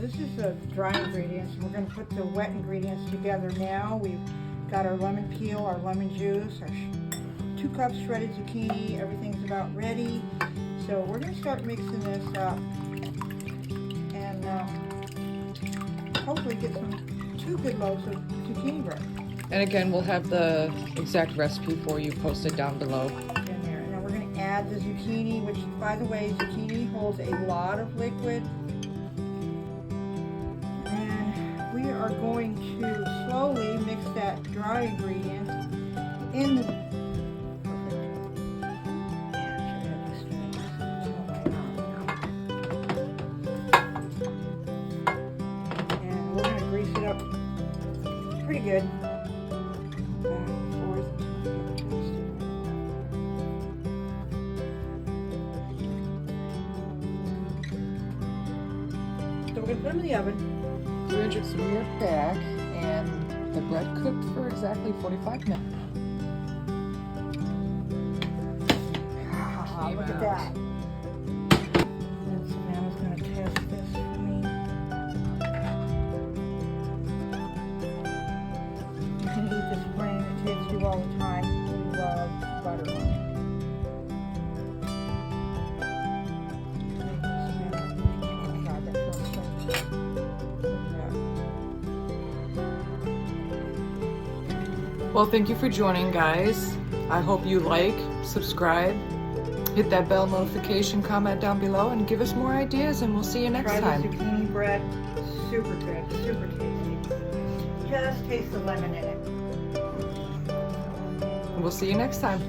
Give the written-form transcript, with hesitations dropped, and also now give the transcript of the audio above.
this is the dry ingredients. We're going to put the wet ingredients together now. We've got our lemon peel, our lemon juice, our 2 cups shredded zucchini. Everything's about ready. So we're going to start mixing this up and hopefully get 2 good loaves of zucchini bread. And again, we'll have the exact recipe for you posted down below. In there. Now we're going to add the zucchini, which, by the way, zucchini holds a lot of liquid. And we are going to slowly mix that dry ingredient in the grease it up pretty good. Back and forth. So we're going to put them in the oven. 300 severe back, and the bread cooked for exactly 45 minutes. Ah, look at that. And Savannah's going to test this for me. You can eat this plain. The kids do all the time. We love butter on it. Well, thank you for joining, guys. I hope you like, subscribe, hit that bell notification, comment down below, and give us more ideas, and we'll see you next time. Try the zucchini bread. Super good, super tasty. Just taste the lemon in it. We'll see you next time.